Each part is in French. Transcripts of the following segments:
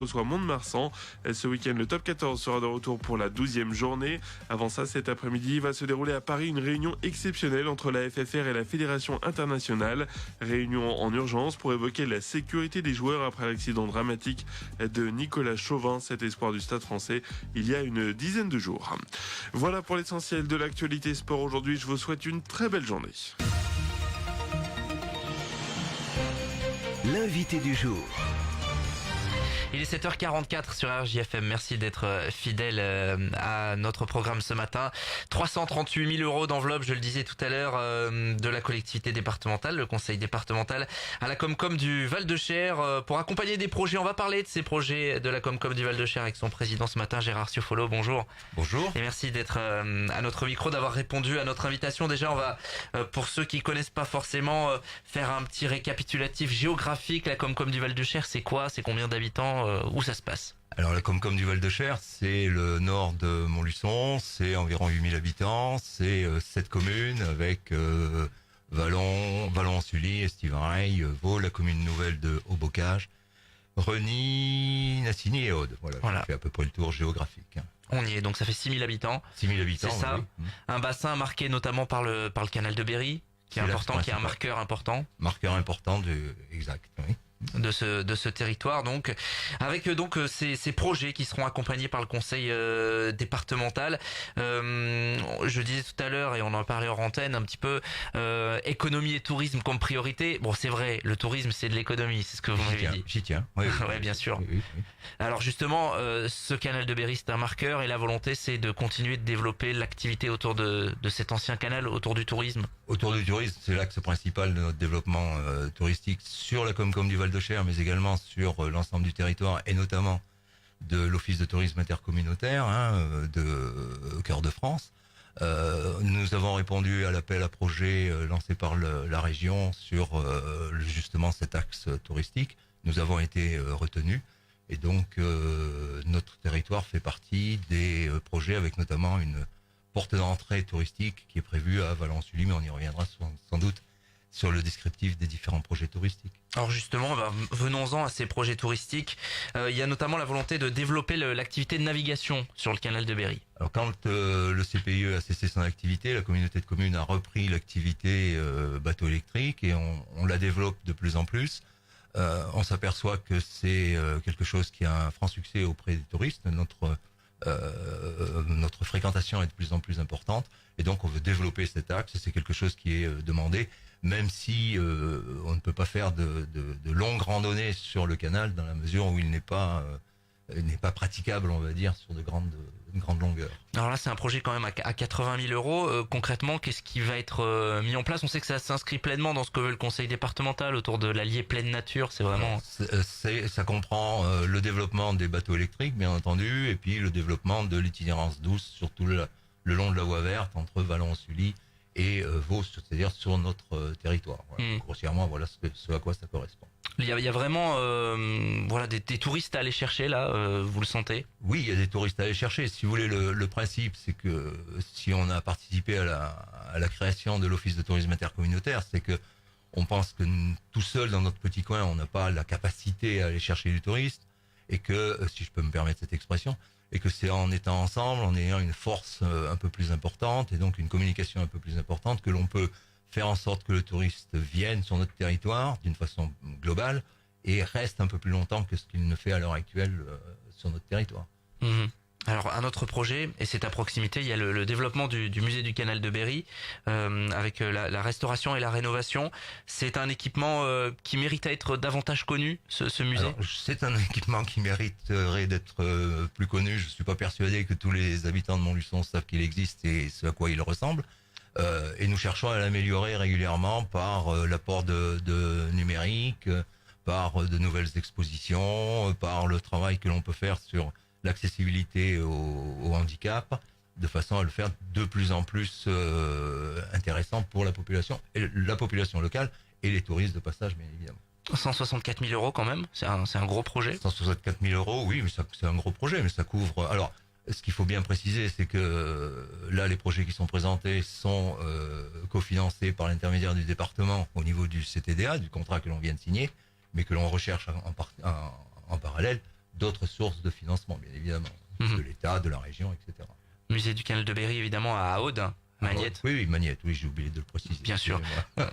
Soit Mont-de-Marsan. Ce week-end, le top 14 sera de retour pour la 12e journée. Avant ça, cet après-midi, va se dérouler à Paris une réunion exceptionnelle entre la FFR et la Fédération internationale. Réunion en urgence pour évoquer la sécurité des joueurs après l'accident dramatique de Nicolas Chauvin, cet espoir du Stade français, il y a une dizaine de jours. Voilà pour l'essentiel de l'actualité sport aujourd'hui. Je vous souhaite une très belle journée. L'invité du jour. Il est 7h44 sur RJFM. Merci d'être fidèle à notre programme ce matin. 338 000 euros d'enveloppe, je le disais tout à l'heure, de la collectivité départementale, le conseil départemental à la Comcom du Val-de-Cher pour accompagner des projets. On va parler de ces projets de la Comcom du Val-de-Cher avec son président ce matin, Gérard Ciofolo. Bonjour. Bonjour. Et merci d'être à notre micro, d'avoir répondu à notre invitation. Déjà, on va, pour ceux qui connaissent pas forcément, faire un petit récapitulatif géographique. La Comcom du Val-de-Cher, c'est quoi? C'est combien d'habitants? Où ça se passe? Alors la Comcom du Val-de-Cher, c'est le nord de Montluçon, c'est environ 8000 habitants, c'est 7 communes avec Vallon, Vallon-en-Sully, Estivareil, Vaud, la commune nouvelle de Haut-Bocage, Reny, Nassigny et Aude. Voilà, Voilà. ça fait à peu près le tour géographique. On y est, donc ça fait 6000 habitants. 6000 habitants, C'est ça. oui. Un bassin marqué notamment par le canal de Berry, qui est C'est important, l'axe qui est un principal. marqueur important Marqueur important exact, oui. de ce territoire, donc avec ces projets qui seront accompagnés par le conseil départemental. Je disais tout à l'heure, et on en parlait hors antenne un petit peu, économie et tourisme comme priorité. Bon, c'est vrai, le tourisme c'est de l'économie, c'est ce que vous m'avez dit. J'y tiens. Oui, oui, Ouais, bien sûr. oui, oui. Alors justement, ce canal de Berry c'est un marqueur, et la volonté c'est de continuer de développer l'activité autour de cet ancien canal, autour du tourisme. Autour du tourisme, c'est l'axe principal de notre développement touristique sur la Comcom du Val-de-Cher, mais également sur l'ensemble du territoire et notamment de l'Office de tourisme intercommunautaire de Cœur de France. Nous avons répondu à l'appel à projet lancé par la région sur justement cet axe touristique. Nous avons été retenus et donc notre territoire fait partie des projets avec notamment une porte d'entrée touristique qui est prévue à Vallon-en-Sully, mais on y reviendra sans doute sur le descriptif des différents projets touristiques. Alors justement, venons-en à ces projets touristiques. Il y a notamment la volonté de développer l'activité de navigation sur le canal de Berry. Alors quand le CPIE a cessé son activité, la communauté de communes a repris l'activité bateau électrique et on la développe de plus en plus. On s'aperçoit que c'est quelque chose qui a un franc succès auprès des touristes. Notre fréquentation est de plus en plus importante et donc on veut développer cet axe. C'est quelque chose qui est demandé, même si on ne peut pas faire de longues randonnées sur le canal dans la mesure où il n'est pas praticable, on va dire, sur une grande longueur. Alors là, c'est un projet quand même à 80 000 euros. Concrètement, qu'est-ce qui va être mis en place? On sait que ça s'inscrit pleinement dans ce que veut le conseil départemental autour de l'allié pleine nature. C'est vraiment... Ça comprend le développement des bateaux électriques, bien entendu, et puis le développement de l'itinérance douce sur tout le long de la voie verte entre Vallon-en-Sully et Vaud, c'est-à-dire sur notre territoire. Voilà. Grossièrement, voilà ce à quoi ça correspond. Il y a vraiment des touristes à aller chercher là, vous le sentez? Oui, il y a des touristes à aller chercher. Si vous voulez, le principe, c'est que si on a participé à la création de l'Office de tourisme intercommunautaire, c'est que on pense que tout seul dans notre petit coin, on n'a pas la capacité à aller chercher du touriste, et que, si je peux me permettre cette expression, et que c'est en étant ensemble, en ayant une force un peu plus importante, et donc une communication un peu plus importante, que l'on peut faire en sorte que le touriste vienne sur notre territoire d'une façon globale et reste un peu plus longtemps que ce qu'il ne fait à l'heure actuelle sur notre territoire. Mmh. Alors un autre projet, et c'est à proximité, il y a le développement du musée du canal de Berry, avec la restauration et la rénovation. C'est un équipement qui mérite à être davantage connu, ce musée. Alors, c'est un équipement qui mériterait d'être plus connu. Je suis pas persuadé que tous les habitants de Montluçon savent qu'il existe et ce à quoi il ressemble. Et nous cherchons à l'améliorer régulièrement par l'apport de numérique, par de nouvelles expositions, par le travail que l'on peut faire sur l'accessibilité au handicap, de façon à le faire de plus en plus intéressant pour la population locale et les touristes de passage, bien évidemment. 164 000 euros quand même, c'est un gros projet. 164 000 euros, oui, mais c'est un gros projet, mais ça couvre... Alors, ce qu'il faut bien préciser, c'est que là, les projets qui sont présentés sont cofinancés par l'intermédiaire du département au niveau du CTDA, du contrat que l'on vient de signer, mais que l'on recherche en parallèle d'autres sources de financement, bien évidemment, de l'État, de la région, etc. Musée du Canal de Berry, évidemment, à Aude. Magnette. Oui, Magnette, oui, j'ai oublié de le préciser. Bien sûr.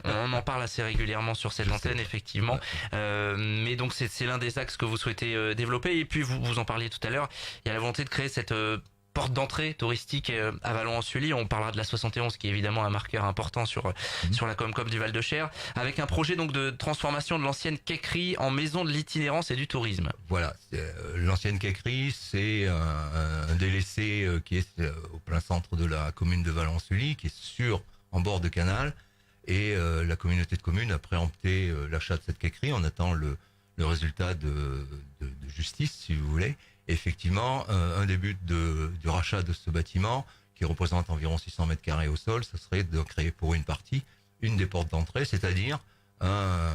On en parle assez régulièrement sur cette antenne, effectivement. Ouais. Mais donc, c'est l'un des axes que vous souhaitez développer. Et puis, vous en parliez tout à l'heure, il y a la volonté de créer cette porte d'entrée touristique à Vallon-en-Sully. On parlera de la 71 qui est évidemment un marqueur important sur la Comcom du Val-de-Cher, avec un projet donc de transformation de l'ancienne quaiquerie en maison de l'itinérance et du tourisme. Voilà, l'ancienne quaiquerie, c'est un délaissé qui est au plein centre de la commune de Vallon-en-Sully, qui est en bord de canal, et la communauté de communes a préempté l'achat de cette quaiquerie. On attend le résultat de justice, si vous voulez. Effectivement, un des buts du rachat de ce bâtiment, qui représente environ 600 mètres carrés au sol, ce serait de créer pour une partie une des portes d'entrée, c'est-à-dire pas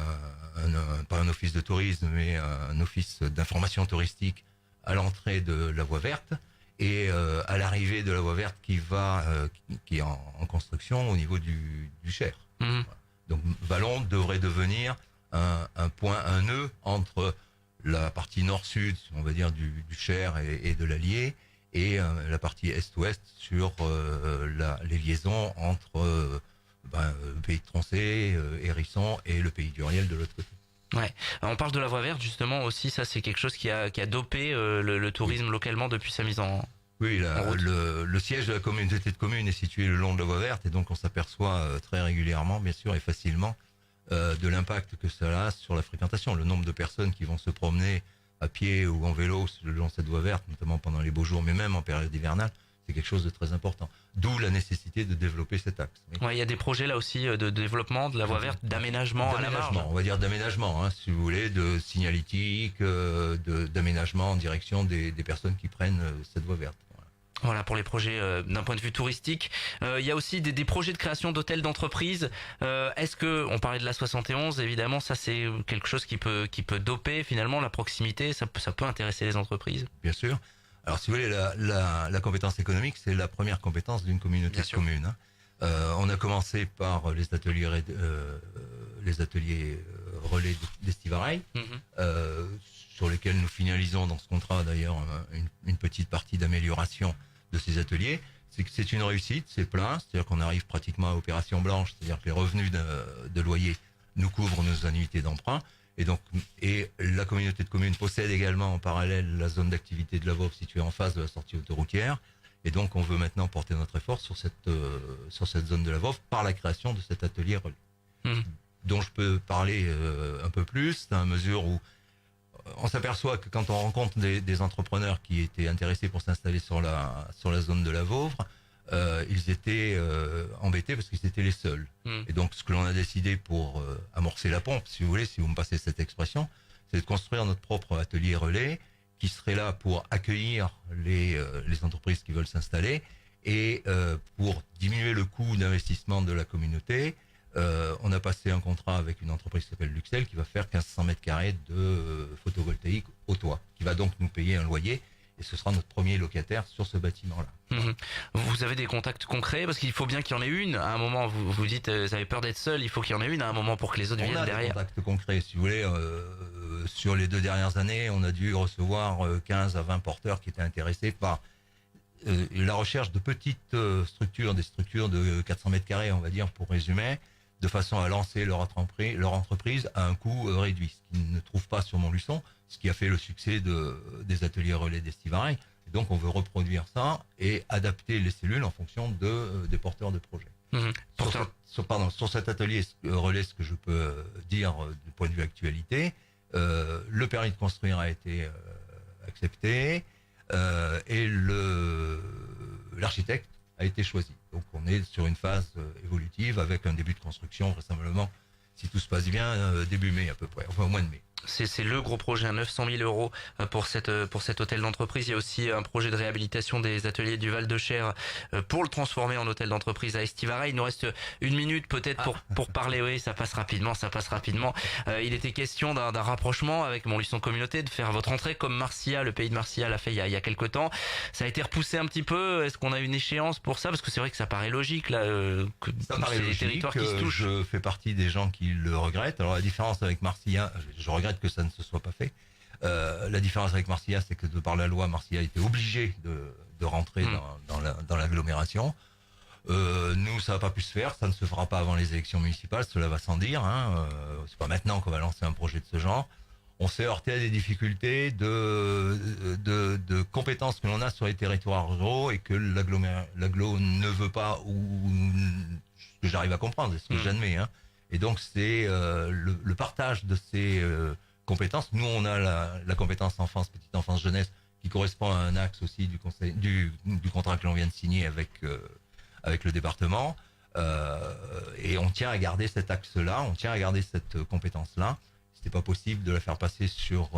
un office de tourisme, mais un office d'information touristique à l'entrée de la voie verte et à l'arrivée de la voie verte qui est en construction au niveau du Cher. Voilà. Donc Vallon devrait devenir un nœud entre la partie nord-sud, on va dire, du Cher et de l'Allier, et la partie est-ouest sur les liaisons entre le pays de Troncé, Hérisson et le pays d'Uriel de l'autre côté. Ouais, on parle de la voie verte justement aussi, ça c'est quelque chose qui a dopé le tourisme localement depuis sa mise en Oui, route. le siège de la communauté de communes est situé le long de la voie verte, et donc on s'aperçoit très régulièrement, bien sûr, et facilement, de l'impact que ça a sur la fréquentation. Le nombre de personnes qui vont se promener à pied ou en vélo le long de cette voie verte, notamment pendant les beaux jours, mais même en période hivernale, c'est quelque chose de très important. D'où la nécessité de développer cet axe. Oui. Ouais, il y a des projets là aussi de développement de la voie verte, d'aménagement à la marge. On va dire d'aménagement, hein, si vous voulez, de signalétique, d'aménagement en direction des personnes qui prennent cette voie verte. Voilà pour les projets d'un point de vue touristique. Il y a aussi des projets de création d'hôtels d'entreprise. Est-ce que on parlait de la 71, évidemment, ça c'est quelque chose qui peut doper finalement la proximité, ça peut intéresser les entreprises. Bien sûr. Alors si vous voulez, la compétence économique, c'est la première compétence d'une communauté de communes. Hein. On a commencé par les ateliers relais d'Estivareil, sur lesquels nous finalisons dans ce contrat d'ailleurs une petite partie d'amélioration de ces ateliers. C'est une réussite, c'est plein, c'est-à-dire qu'on arrive pratiquement à opération blanche, c'est-à-dire que les revenus de loyer nous couvrent nos annuités d'emprunt. Et la communauté de communes possède également en parallèle la zone d'activité de la Vauve située en face de la sortie autoroutière. Et donc on veut maintenant porter notre effort sur cette zone de la Vauve par la création de cet atelier relais. Dont je peux parler un peu plus, à mesure où on s'aperçoit que quand on rencontre des entrepreneurs qui étaient intéressés pour s'installer sur la zone de la Vauvre, ils étaient embêtés parce qu'ils étaient les seuls. Et donc ce que l'on a décidé pour amorcer la pompe, si vous voulez, si vous me passez cette expression, c'est de construire notre propre atelier relais qui serait là pour accueillir les entreprises qui veulent s'installer et pour diminuer le coût d'investissement de la communauté. On a passé un contrat avec une entreprise qui s'appelle Luxel qui va faire 1500 mètres carrés de photovoltaïque au toit, qui va donc nous payer un loyer, et ce sera notre premier locataire sur ce bâtiment-là. Vous avez des contacts concrets, parce qu'il faut bien qu'il y en ait une. À un moment, vous dites, vous avez peur d'être seul, il faut qu'il y en ait une à un moment pour que les autres viennent derrière. On a des contacts concrets, si vous voulez. Sur les 2 dernières années, on a dû recevoir 15 à 20 porteurs qui étaient intéressés par la recherche de petites structures, des structures de 400 mètres carrés, on va dire, pour résumer, de façon à lancer leur entreprise à un coût réduit, ce qu'ils ne trouvent pas sur Montluçon, ce qui a fait le succès des ateliers relais d'Estivareil. Et donc on veut reproduire ça et adapter les cellules en fonction des porteurs de projets. Sur cet atelier relais, ce que je peux dire du point de vue actualité, le permis de construire a été accepté et l'architecte a été choisi. Donc on est sur une phase évolutive avec un début de construction vraisemblablement, si tout se passe bien, début mai à peu près, enfin au mois de mai. C'est le gros projet, à 900 000 euros pour cet hôtel d'entreprise. Il y a aussi un projet de réhabilitation des ateliers du Val-de-Cher pour le transformer en hôtel d'entreprise à Estivareil. Il nous reste 1 minute peut-être pour parler. Oui, ça passe rapidement. Il était question d'un rapprochement avec Montluçon Communauté, de faire votre entrée comme Marcia, le pays de Marcia l'a fait il y a quelque temps. Ça a été repoussé un petit peu. Est-ce qu'on a une échéance pour ça? Parce que c'est vrai que ça paraît logique là, que c'est des territoires qui se touchent. Je fais partie des gens qui le regrettent. Alors la différence avec Marcia, je regrette que ça ne se soit pas fait. La différence avec Marcillas, c'est que de par la loi, Marcillas était obligé de rentrer dans l'agglomération. Nous, ça n'a pas pu se faire, ça ne se fera pas avant les élections municipales, cela va sans dire. C'est pas maintenant qu'on va lancer un projet de ce genre. On s'est heurté à des difficultés de compétences que l'on a sur les territoires ruraux et que l'agglo ne veut pas, ou ce que j'arrive à comprendre, c'est ce que j'admets. Et donc c'est le partage de ces compétences. Nous, on a la compétence enfance, petite enfance, jeunesse, qui correspond à un axe aussi du contrat que l'on vient de signer avec le département. Et on tient à garder cet axe-là, on tient à garder cette compétence-là. C'était pas possible de la faire passer sur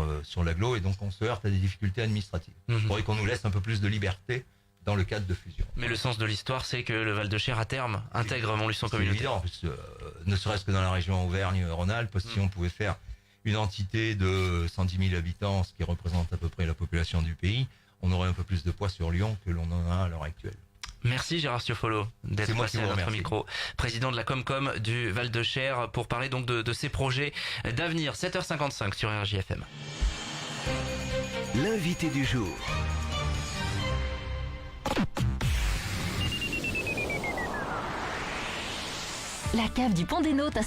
l'agglo, et donc on se heurte à des difficultés administratives. Il faudrait qu'on nous laisse un peu plus de liberté dans le cadre de fusion. Mais le sens de l'histoire, c'est que le Val-de-Cher, à terme, intègre Montluçon communautaire. C'est évident, ne serait-ce que dans la région Auvergne-Rhône-Alpes, si on pouvait faire une entité de 110 000 habitants, ce qui représente à peu près la population du pays, on aurait un peu plus de poids sur Lyon que l'on en a à l'heure actuelle. Merci Gérard Stiofolo d'être passé à notre micro, président de la Comcom du Val-de-Cher, pour parler donc de ces projets d'avenir. 7h55 sur RJFM. L'invité du jour. La cave du Pont des Nautes à